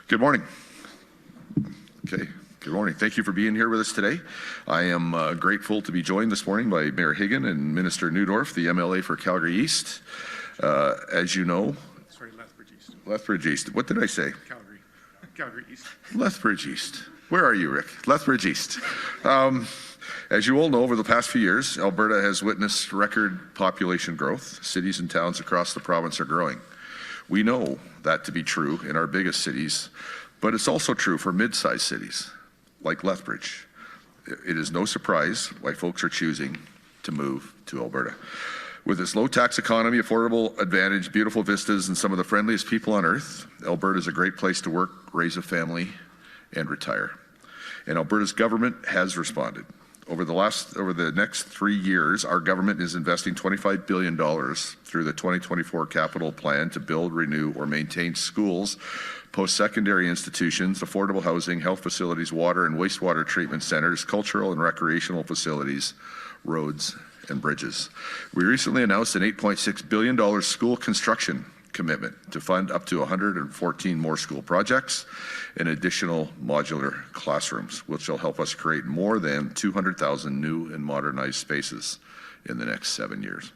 Good morning. Okay, good morning. Thank you for being here with us today. I am grateful to be joined this morning by Mayor Hyggen and Minister Neudorf, the MLA for Calgary East. As you know, sorry, Lethbridge East. Lethbridge East. What did I say? Calgary East. Lethbridge East. Where are you, Rick? Lethbridge East. As you all know, over the past few years, Alberta has witnessed record population growth. Cities and towns across the province are growing. We know that to be true in our biggest cities, but it's also true for mid-sized cities like Lethbridge. It is no surprise why folks are choosing to move to Alberta. With its low tax economy, affordable advantage, beautiful vistas, and some of the friendliest people on earth, Alberta is a great place to work, raise a family, and retire. And Alberta's government has responded. Over the next 3 years, our government is investing $25 billion through the 2024 capital plan to build, renew, or maintain schools, post-secondary institutions, affordable housing, health facilities, water and wastewater treatment centers, cultural and recreational facilities, roads, and bridges. We recently announced an $8.6 billion school construction commitment to fund up to 114 more school projects and additional modular classrooms, which will help us create more than 200,000 new and modernized spaces in the next 7 years.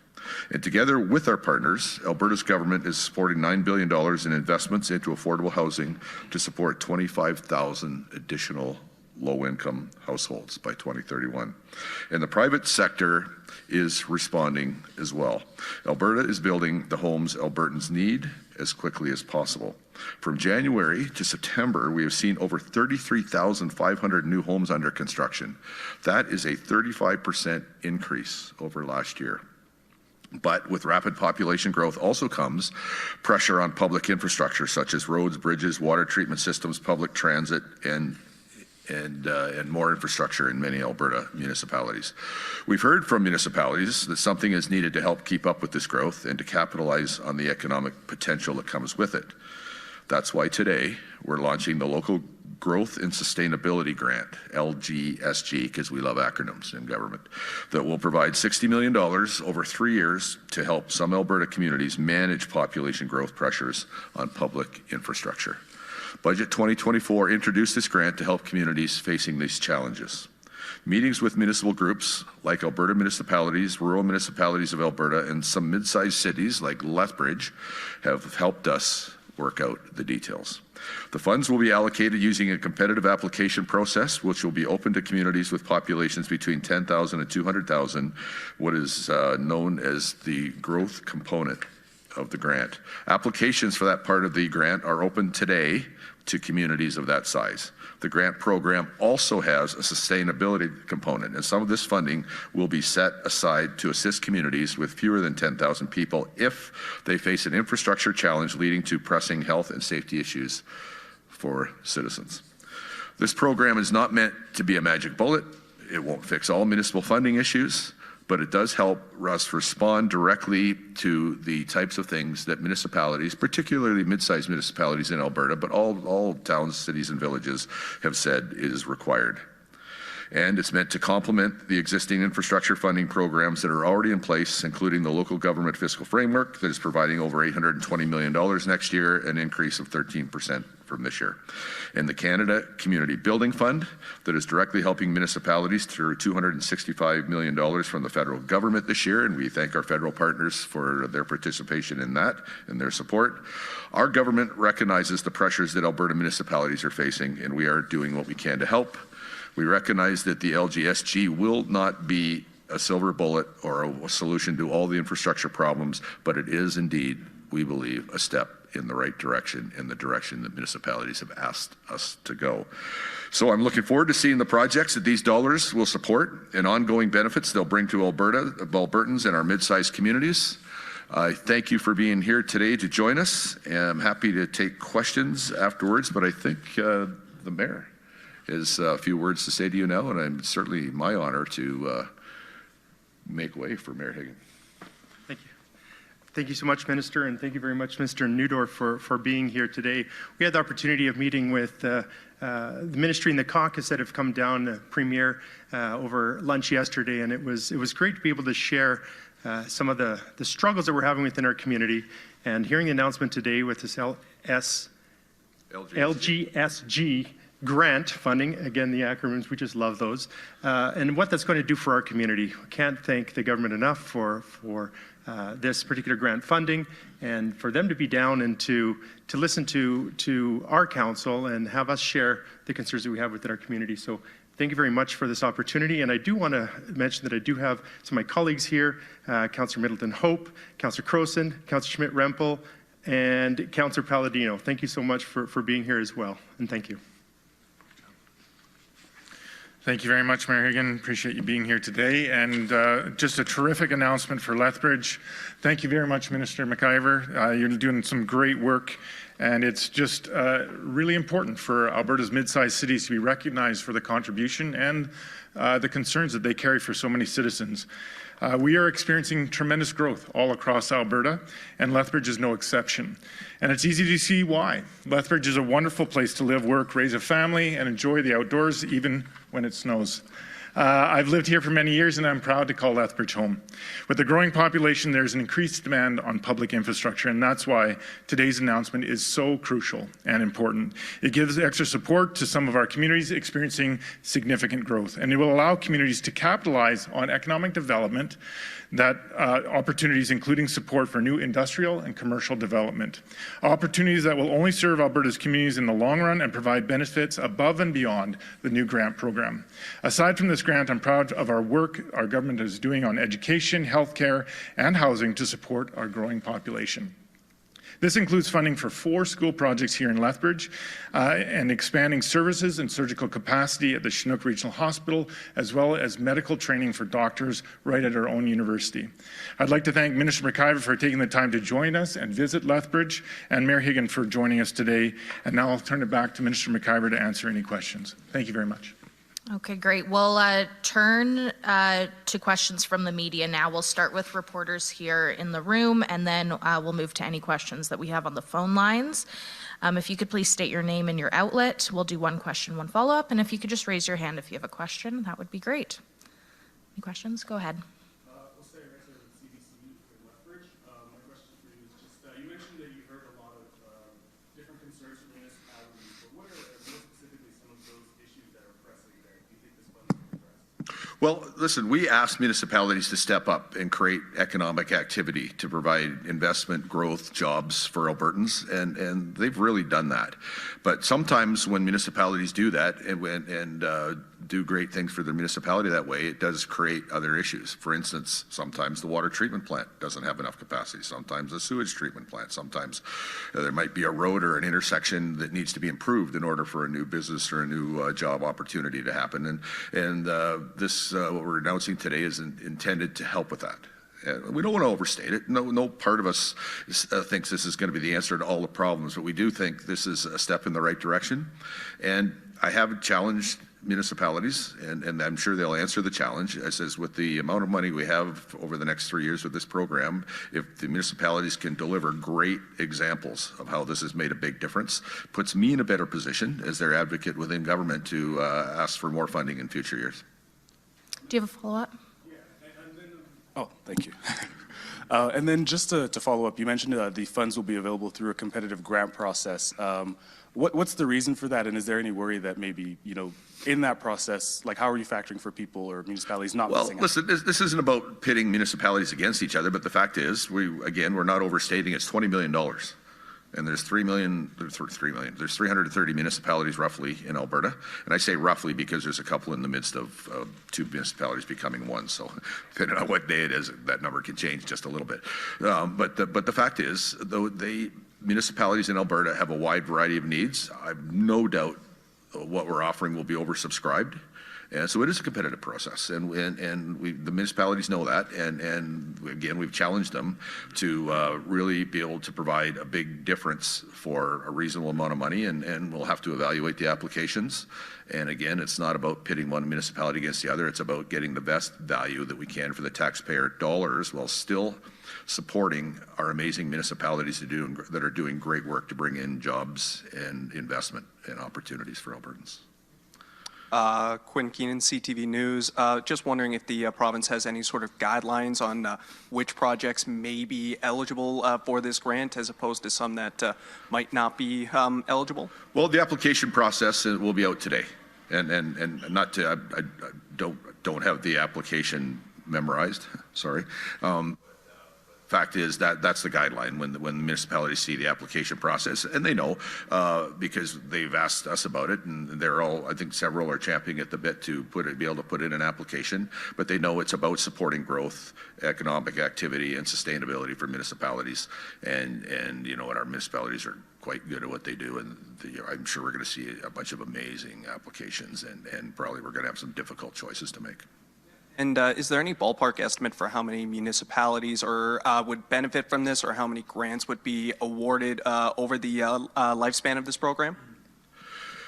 And together with our partners, Alberta's government is supporting $9 billion in investments into affordable housing to support 25,000 additional low-income households by 2031. And the private sector is responding as well. Alberta is building the homes Albertans need as quickly as possible. From January to September, we have seen over 33,500 new homes under construction. That is a 35% increase over last year. But with rapid population growth also comes pressure on public infrastructure such as roads, bridges, water treatment systems, public transit, and more infrastructure in many Alberta municipalities. We've heard from municipalities that something is needed to help keep up with this growth and to capitalize on the economic potential that comes with it. That's why today we're launching the Local Growth and Sustainability Grant, LGSG, because we love acronyms in government, that will provide $60 million over 3 years to help some Alberta communities manage population growth pressures on public infrastructure. Budget 2024 introduced this grant to help communities facing these challenges. Meetings with municipal groups like Alberta municipalities, rural municipalities of Alberta, and some mid-sized cities like Lethbridge have helped us work out the details. The funds will be allocated using a competitive application process, which will be open to communities with populations between 10,000 and 200,000, what is known as the growth component of the grant. Applications for that part of the grant are open today to communities of that size. The grant program also has a sustainability component, and some of this funding will be set aside to assist communities with fewer than 10,000 people if they face an infrastructure challenge leading to pressing health and safety issues for citizens. This program is not meant to be a magic bullet. It won't fix all municipal funding issues, but it does help us respond directly to the types of things that municipalities, particularly mid-sized municipalities in Alberta, but all towns, cities, and villages have said is required. And it's meant to complement the existing infrastructure funding programs that are already in place, including the local government fiscal framework that is providing over $820 million next year, an increase of 13% from this year. And the Canada Community Building Fund that is directly helping municipalities through $265 million from the federal government this year, and we thank our federal partners for their participation in that and their support. Our government recognizes the pressures that Alberta municipalities are facing, and we are doing what we can to help. We recognize that the LGSG will not be a silver bullet or a solution to all the infrastructure problems, but it is indeed, we believe, a step in the right direction, in the direction that municipalities have asked us to go. So I'm looking forward to seeing the projects that these dollars will support and ongoing benefits they'll bring to Albertans and our mid-sized communities. I thank you for being here today to join us, and I'm happy to take questions afterwards, but I think the mayor has a few words to say to you now, and it's certainly my honor to make way for Mayor Hyggen. Thank you. Thank you so much, Minister, and thank you very much, Mr. Neudorf, for being here today. We had the opportunity of meeting with the ministry and the caucus that have come down, the Premier, over lunch yesterday, and it was great to be able to share some of the struggles that we're having within our community, and hearing the announcement today with this LGSG grant funding. Again, the acronyms, we just love those. And what that's going to do for our community. We can't thank the government enough for this particular grant funding, and for them to be down and to listen to our council and have us share the concerns that we have within our community. So thank you very much for this opportunity. And I do want to mention that I do have some of my colleagues here, Councillor Middleton Hope, Councillor Croson, Councillor Schmidt-Rempel, and Councillor Palladino. Thank you so much for being here as well, and thank you. Thank you very much, Mayor Hyggen. Appreciate you being here today. And just a terrific announcement for Lethbridge. Thank you very much, Minister McIver. You're doing some great work. And it's just really important for Alberta's mid-sized cities to be recognized for the contribution and the concerns that they carry for so many citizens. We are experiencing tremendous growth all across Alberta, and Lethbridge is no exception. And it's easy to see why. Lethbridge is a wonderful place to live, work, raise a family, and enjoy the outdoors, even when it snows. I've lived here for many years, and I'm proud to call Lethbridge home. With the growing population, there's an increased demand on public infrastructure, and that's why today's announcement is so crucial and important. It gives extra support to some of our communities experiencing significant growth, and it will allow communities to capitalize on economic development that opportunities including support for new industrial and commercial development. Opportunities that will only serve Alberta's communities in the long run and provide benefits above and beyond the new grant program. Aside from this grant, I'm proud of our work our government is doing on education, healthcare, and housing to support our growing population. This includes funding for 4 school projects here in Lethbridge and expanding services and surgical capacity at the Chinook Regional Hospital, as well as medical training for doctors right at our own university. I'd like to thank Minister McIver for taking the time to join us and visit Lethbridge, and Mayor Hyggen for joining us today. And now I'll turn it back to Minister McIver to answer any questions. Thank you very much. Okay, great. We'll turn to questions from the media now. We'll start with reporters here in the room, and then we'll move to any questions that we have on the phone lines. If you could please state your name and your outlet. We'll do one question, one follow-up, and if you could just raise your hand if you have a question, that would be great. Any questions? Go ahead. We'll stay right there with CBC in Lethbridge. My question for you is just, you mentioned that you heard a lot of different concerns from municipalities, but what are more specifically some of those issues that are pressing that you think this funding can address? Well, listen, we asked municipalities to step up and create economic activity to provide investment, growth, jobs for Albertans, and they've really done that. But sometimes when municipalities do that and do great things for their municipality that way, it does create other issues. For instance, sometimes the water treatment plant doesn't have enough capacity. Sometimes the sewage treatment plant. Sometimes there might be a road or an intersection that needs to be improved in order for a new business or a new job opportunity to happen. And this, what we're announcing today, is intended to help with that. We don't want to overstate it. No part of us thinks this is going to be the answer to all the problems, but we do think this is a step in the right direction. And I have challenged municipalities, and I'm sure they'll answer the challenge. I says, with the amount of money we have over the next 3 years with this program, if the municipalities can deliver great examples of how this has made a big difference, puts me in a better position as their advocate within government to ask for more funding in future years. Do you have a follow-up? Oh, thank you. And then just to follow up, you mentioned the funds will be available through a competitive grant process. What's the reason for that? And is there any worry that maybe, in that process, like how are you factoring for people or municipalities not missing out? Well, listen, this isn't about pitting municipalities against each other, but the fact is, we're not overstating, it's $20 million. And there's 330 municipalities roughly in Alberta. And I say roughly because there's a couple in the midst of 2 municipalities becoming one. So depending on what day it is, that number can change just a little bit. But the fact is, though, municipalities in Alberta have a wide variety of needs. I have no doubt what we're offering will be oversubscribed. And so it is a competitive process, and the municipalities know that, and again, we've challenged them to really be able to provide a big difference for a reasonable amount of money, and we'll have to evaluate the applications. And again, it's not about pitting one municipality against the other, it's about getting the best value that we can for the taxpayer dollars while still supporting our amazing municipalities that are doing great work to bring in jobs and investment and opportunities for Albertans. Quinn Keenan, CTV News. Just wondering if the province has any sort of guidelines on which projects may be eligible for this grant as opposed to some that might not be eligible? Well, the application process will be out today, and not to, I don't have the application memorized, sorry. Fact is that's the guideline when the municipalities see the application process, and they know because they've asked us about it, and they're all, I think several are championing at the bit to be able to put in an application, but they know it's about supporting growth, economic activity, and sustainability for municipalities, and you know what, our municipalities are quite good at what they do, and I'm sure we're going to see a bunch of amazing applications, and probably we're going to have some difficult choices to make. And is there any ballpark estimate for how many municipalities would benefit from this, or how many grants would be awarded over the lifespan of this program?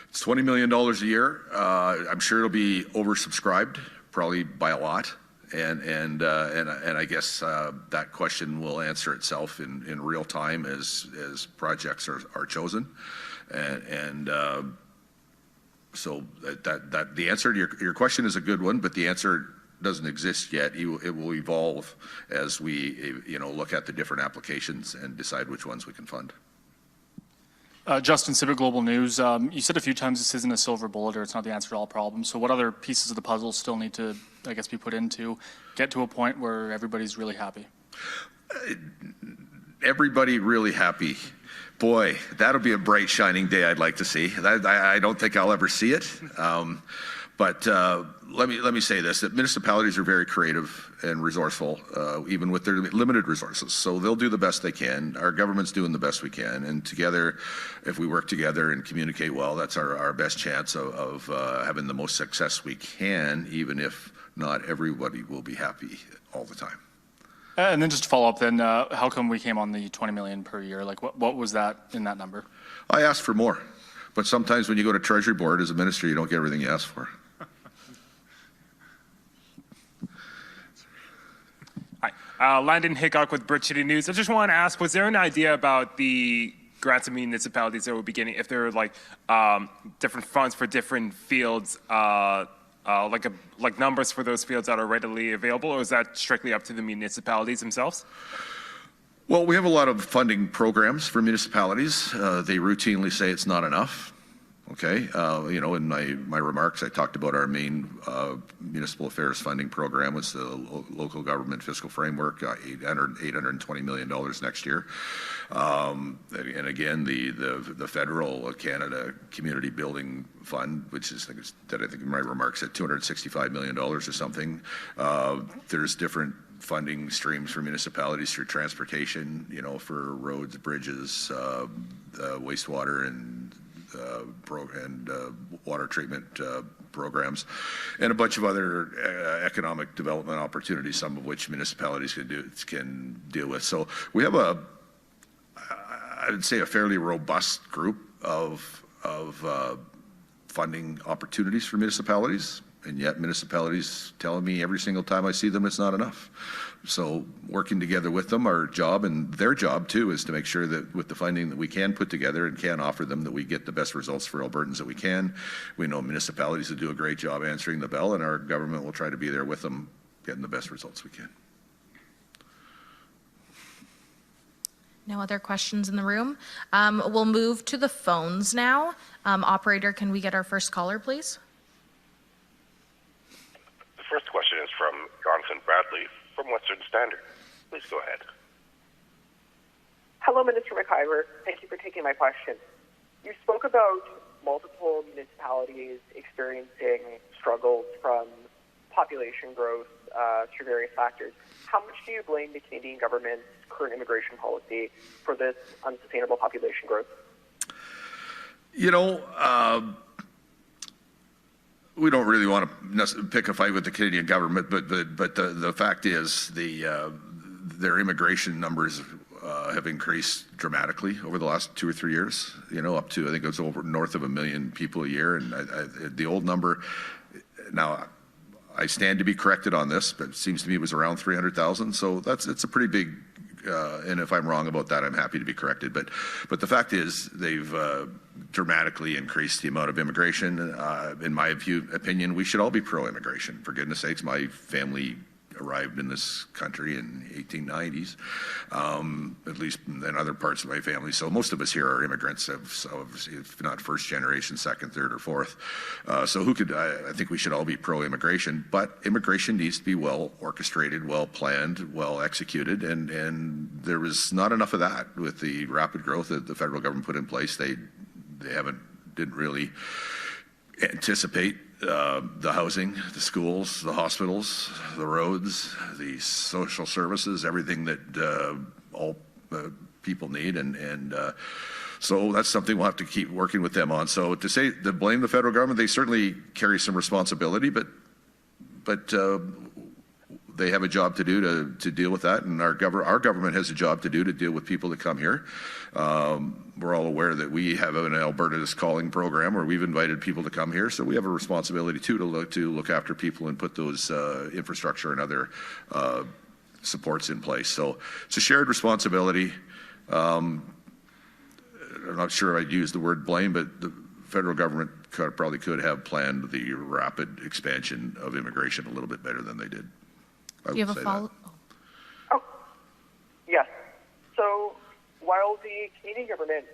It's $20 million a year. I'm sure it'll be oversubscribed, probably by a lot. And I guess that question will answer itself in real time as projects are chosen. So that the answer to your question is a good one, but the answer doesn't exist yet. It will evolve as we look at the different applications and decide which ones we can fund. Justin, Civic Global News. You said a few times this isn't a silver bullet or it's not the answer to all problems. So what other pieces of the puzzle still need to, I guess, be put in to get to a point where everybody's really happy? Everybody really happy. Boy, that'll be a bright, shining day I'd like to see. I don't think I'll ever see it. But let me say this, that municipalities are very creative and resourceful, even with their limited resources. So they'll do the best they can. Our government's doing the best we can. And together, if we work together and communicate well, that's our best chance of having the most success we can, even if not everybody will be happy all the time. And then just to follow up then, how come we came on the 20 million per year? Like what was that in that number? I asked for more. But sometimes when you go to Treasury Board as a minister, you don't get everything you ask for. Hi, Landon Hickok with Bridge City News. I just want to ask, was there an idea about the grants of municipalities that would be getting, if there were like different funds for different fields, like numbers for those fields that are readily available, or is that strictly up to the municipalities themselves? Well, we have a lot of funding programs for municipalities. They routinely say it's not enough. Okay, in my remarks, I talked about our main municipal affairs funding program. It's the local government fiscal framework, $820 million next year. And again, the federal Canada Community Building Fund, which is that I think in my remarks at $265 million or something. There's different funding streams for municipalities through transportation, for roads, bridges, wastewater, and water treatment programs, and a bunch of other economic development opportunities, some of which municipalities can deal with. So we have I would say a fairly robust group of funding opportunities for municipalities, and yet municipalities telling me every single time I see them it's not enough. So working together with them, our job, and their job too, is to make sure that with the funding that we can put together and can offer them, that we get the best results for Albertans that we can. We know municipalities that do a great job answering the bell, and our government will try to be there with them, getting the best results we can. No other questions in the room. We'll move to the phones now. Operator, can we get our first caller, please? The first question is from Jonathan Bradley from Western Standard. Please go ahead. Hello, Minister McIver. Thank you for taking my question. You spoke about multiple municipalities experiencing struggles from population growth through various factors. How much do you blame the Canadian government's current immigration policy for this unsustainable population growth? We don't really want to pick a fight with the Canadian government, but the fact is their immigration numbers have increased dramatically over the last 2 or 3 years. Up to I think it was over north of 1 million people a year, and the old number. Now, I stand to be corrected on this, but it seems to me it was around 300,000. So it's a pretty big and if I'm wrong about that, I'm happy to be corrected. But the fact is, they've dramatically increased the amount of immigration. In my opinion, we should all be pro-immigration. For goodness sakes, my family arrived in this country in 1890s, at least in other parts of my family. So most of us here are immigrants, if not first generation, second, third, or fourth. So I think we should all be pro-immigration, but immigration needs to be well orchestrated, well planned, well executed, and there was not enough of that with the rapid growth that the federal government put in place. They didn't really anticipate the housing, the schools, the hospitals, the roads, the social services, everything that all people need, and so that's something we'll have to keep working with them on. So to blame the federal government, they certainly carry some responsibility, but they have a job to do to deal with that, and our government has a job to do to deal with people that come here. We're all aware that we have an Alberta's Calling program where we've invited people to come here, so we have a responsibility too to look after people and put those infrastructure and other supports in place. So it's a shared responsibility. I'm not sure I'd use the word blame, but the federal government probably could have planned the rapid expansion of immigration a little bit better than they did. Do you have a follow-up? Oh, yes. So while the Canadian government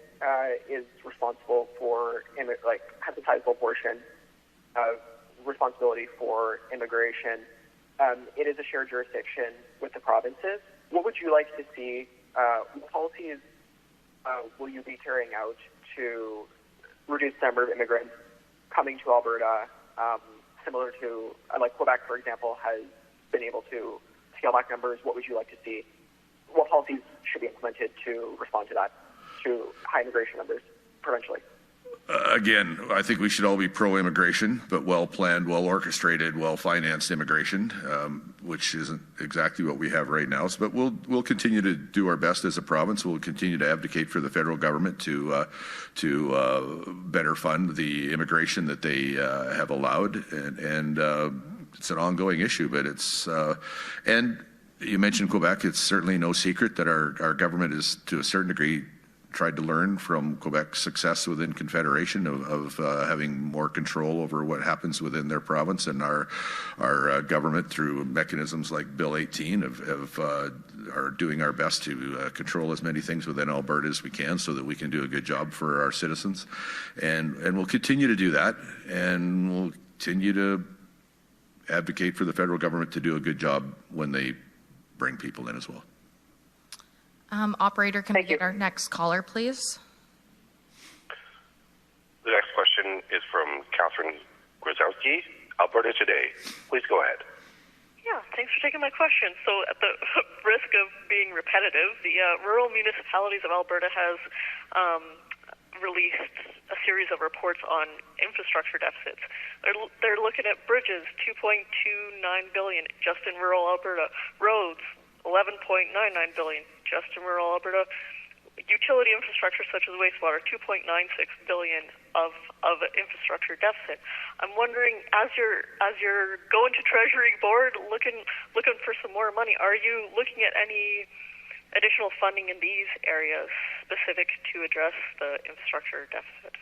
is responsible for, has a sizable portion of responsibility for immigration, it is a shared jurisdiction with the provinces. What would you like to see? What policies will you be carrying out to reduce the number of immigrants coming to Alberta, similar to, like Quebec, for example, has been able to scale back numbers? What would you like to see? What policies should be implemented to respond to that, to high immigration numbers provincially? Again, I think we should all be pro-immigration, but well-planned, well-orchestrated, well-financed immigration, which isn't exactly what we have right now. But we'll continue to do our best as a province. We'll continue to advocate for the federal government to better fund the immigration that they have allowed, and it's an ongoing issue. But and you mentioned Quebec. It's certainly no secret that our government is, to a certain degree, tried to learn from Quebec's success within Confederation of having more control over what happens within their province, and our government, through mechanisms like Bill 18, are doing our best to control as many things within Alberta as we can, so that we can do a good job for our citizens, and we'll continue to do that, and we'll continue to advocate for the federal government to do a good job when they bring people in as well. Operator, can we get our next caller, please? The next question is from Catherine Grozowski, Alberta Today. Please go ahead. Yeah, thanks for taking my question. So at the risk of being repetitive, the rural municipalities of Alberta has released a series of reports on infrastructure deficits. They're looking at bridges, $2.29 billion just in rural Alberta, roads, $11.99 billion just in rural Alberta, utility infrastructure such as wastewater, $2.96 billion of infrastructure deficit. I'm wondering, as you're going to Treasury Board looking for some more money, are you looking at any additional funding in these areas specific to address the infrastructure deficit?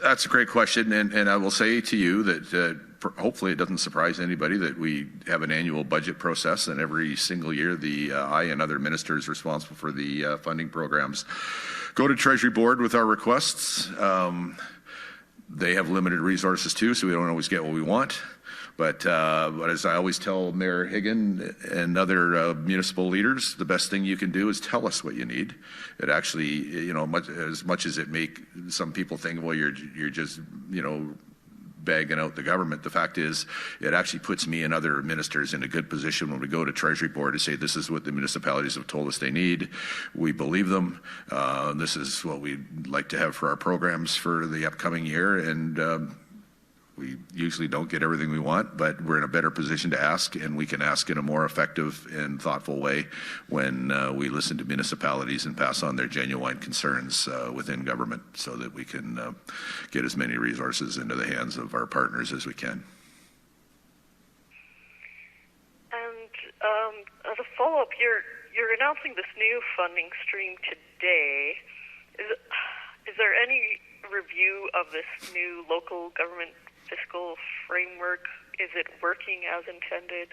That's a great question, and I will say to you that hopefully it doesn't surprise anybody that we have an annual budget process, and every single year I and other ministers responsible for the funding programs go to Treasury Board with our requests. They have limited resources too, so we don't always get what we want. But as I always tell Mayor Hyggen and other municipal leaders, the best thing you can do is tell us what you need. It actually, as much as it make some people think, well, you're just, bagging out the government. The fact is, it actually puts me and other ministers in a good position when we go to Treasury Board to say, this is what the municipalities have told us they need. We believe them. This is what we'd like to have for our programs for the upcoming year. And we usually don't get everything we want, but we're in a better position to ask, and we can ask in a more effective and thoughtful way when we listen to municipalities and pass on their genuine concerns within government, so that we can get as many resources into the hands of our partners as we can. And as a follow-up, your you're announcing this new funding stream today. Is there any review of this new local government fiscal framework? Is it working as intended?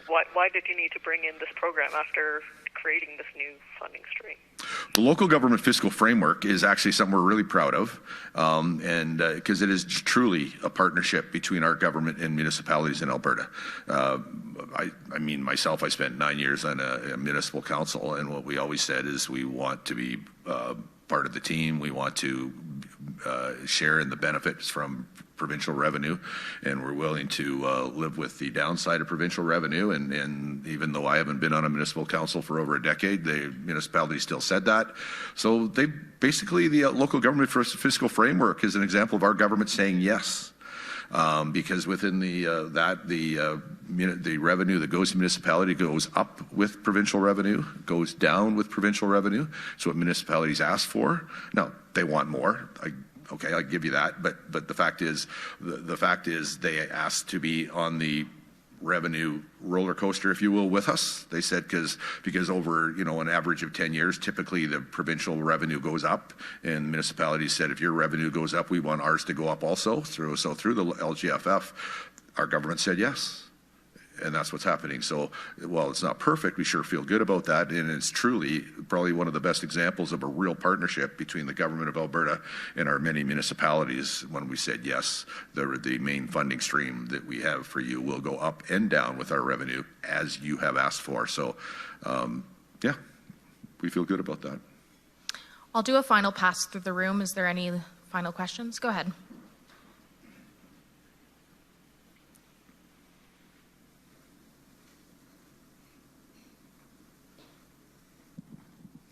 Why did you need to bring in this program after creating this new funding stream? The local government fiscal framework is actually something we're really proud of, and because it is truly a partnership between our government and municipalities in Alberta. I mean, myself, I spent 9 years on a municipal council, and what we always said is we want to be part of the team. We want to share in the benefits from provincial revenue, and we're willing to live with the downside of provincial revenue. And even though I haven't been on a municipal council for over a decade, the municipality still said that. So they basically, the local government fiscal framework is an example of our government saying yes. Because within the revenue that goes to municipality goes up with provincial revenue, goes down with provincial revenue. It's what municipalities ask for. Now they want more. Okay, I'll give you that. But the fact is they asked to be on the revenue roller coaster, if you will, with us. They said because over an average of 10 years, typically the provincial revenue goes up, and municipalities said if your revenue goes up, we want ours to go up also. Through the LGFF, our government said yes. And that's what's happening. So while it's not perfect, we sure feel good about that. And it's truly probably one of the best examples of a real partnership between the government of Alberta and our many municipalities when we said, yes, the main funding stream that we have for you will go up and down with our revenue as you have asked for. So, yeah, we feel good about that. I'll do a final pass through the room. Is there any final questions? Go ahead.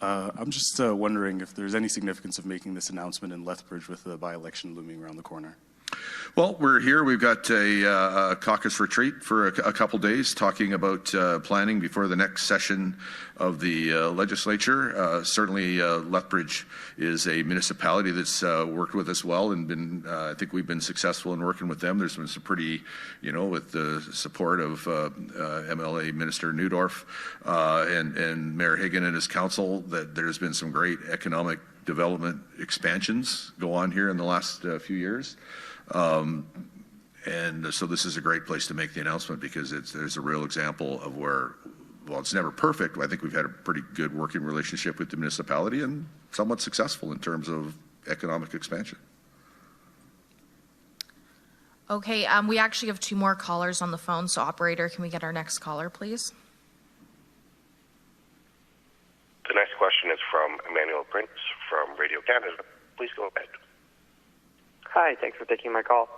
I'm just wondering if there's any significance of making this announcement in Lethbridge with the by-election looming around the corner. Well, we're here. We've got a caucus retreat for a couple days talking about planning before the next session of the legislature. Certainly, Lethbridge is a municipality that's worked with us well and I think we've been successful in working with them. There's been some pretty, with the support of MLA Minister Neudorf and Mayor Hyggen and his council, that there's been some great economic development expansions go on here in the last few years. And so this is a great place to make the announcement because there's a real example of where, well, it's never perfect. I think we've had a pretty good working relationship with the municipality and somewhat successful in terms of economic expansion. Okay, we actually have 2 more callers on the phone. So operator, can we get our next caller, please? The next question is from Emmanuel Prince from Radio Canada. Please go ahead. Hi, thanks for taking my call.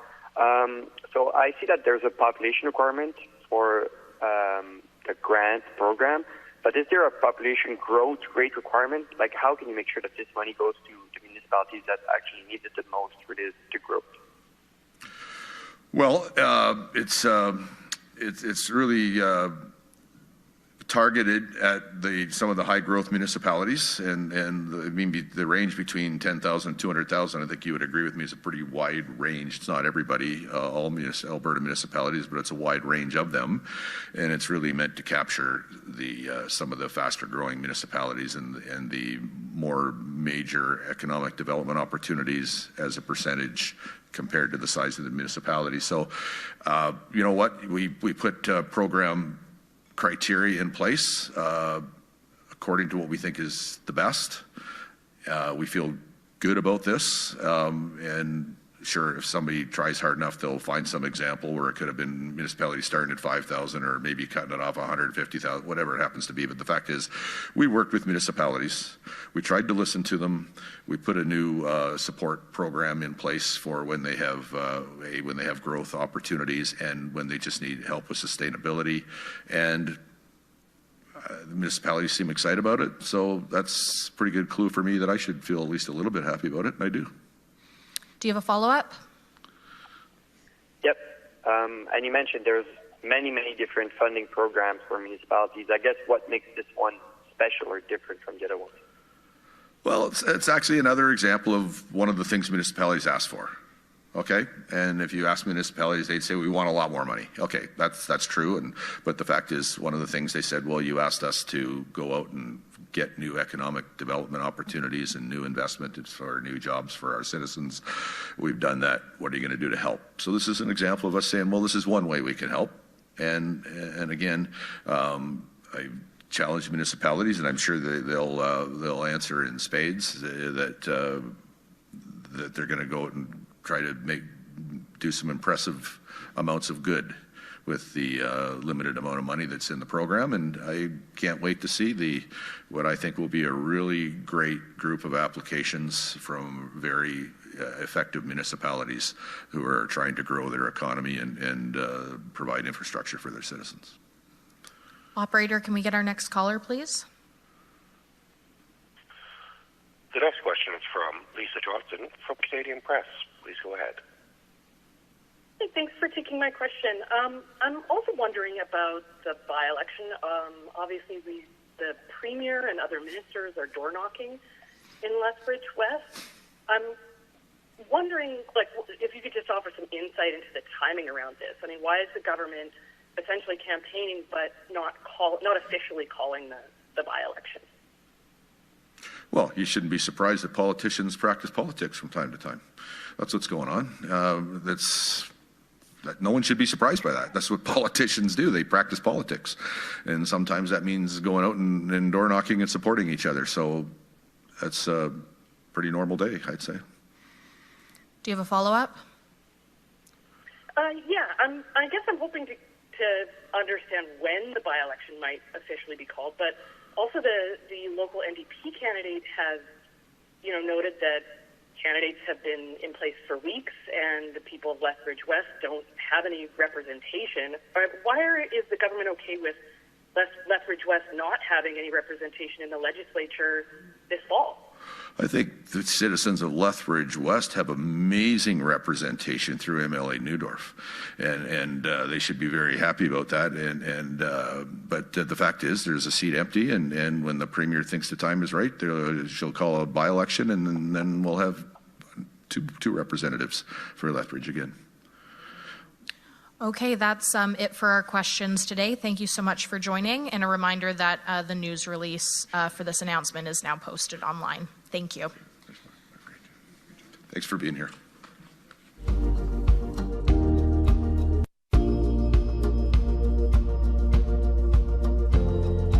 So I see that there's a population requirement for the grant program, but is there a population growth rate requirement? Like, how can you make sure that this money goes to the municipalities that actually need it the most for this to grow? Well, it's really targeted at some of the high growth municipalities, and the range between 10,000 and 200,000, I think you would agree with me, is a pretty wide range. It's not everybody, all Alberta municipalities, but it's a wide range of them, and it's really meant to capture some of the faster growing municipalities and the more major economic development opportunities as a percentage compared to the size of the municipality. So, you know what, we put program criteria in place according to what we think is the best. We feel good about this, and sure, if somebody tries hard enough, they'll find some example where it could have been municipalities starting at 5,000 or maybe cutting it off 150,000, whatever it happens to be. But the fact is, we worked with municipalities. We tried to listen to them. We put a new support program in place for when they have growth opportunities and when they just need help with sustainability. And the municipalities seem excited about it. So that's a pretty good clue for me that I should feel at least a little bit happy about it, and I do. Do you have a follow-up? Yep. And you mentioned there's many different funding programs for municipalities. I guess what makes this one special or different from the other ones? Well, it's actually another example of one of the things municipalities ask for. Okay, and if you ask municipalities, they'd say we want a lot more money. Okay, that's true, but the fact is, one of the things they said, well, you asked us to go out and get new economic development opportunities and new investment for new jobs for our citizens. We've done that. What are you going to do to help? So this is an example of us saying, well, this is one way we can help. And again, I challenge municipalities, and I'm sure they'll answer in spades that they're going to go out and try to do some impressive amounts of good with the limited amount of money that's in the program. And I can't wait to see what I think will be a really great group of applications from very effective municipalities who are trying to grow their economy and provide infrastructure for their citizens. Operator, can we get our next caller, please? The next question is from Lisa Johnson from Canadian Press. Please go ahead. Hey, thanks for taking my question. I'm also wondering about the by-election. Obviously, the Premier and other ministers are door-knocking in Lethbridge West. I'm wondering, if you could just offer some insight into the timing around this. I mean, why is the government essentially campaigning but not officially calling the by-election? Well, you shouldn't be surprised that politicians practice politics from time to time. That's what's going on. No one should be surprised by that. That's what politicians do. They practice politics. And sometimes that means going out and door knocking and supporting each other. So that's a pretty normal day, I'd say. Do you have a follow-up? Yeah, I guess I'm hoping to understand when the by-election might officially be called, but also the local NDP candidate has, noted that candidates have been in place for weeks and the people of Lethbridge West don't have any representation. Why is the government okay with Lethbridge West not having any representation in the legislature this fall? I think the citizens of Lethbridge West have amazing representation through MLA Neudorf, and they should be very happy about that. But the fact is, there's a seat empty, and when the Premier thinks the time is right, she'll call a by-election, and then we'll have two representatives for Lethbridge again. Okay, that's it for our questions today. Thank you so much for joining, and a reminder that the news release for this announcement is now posted online. Thank you. Thanks for being here.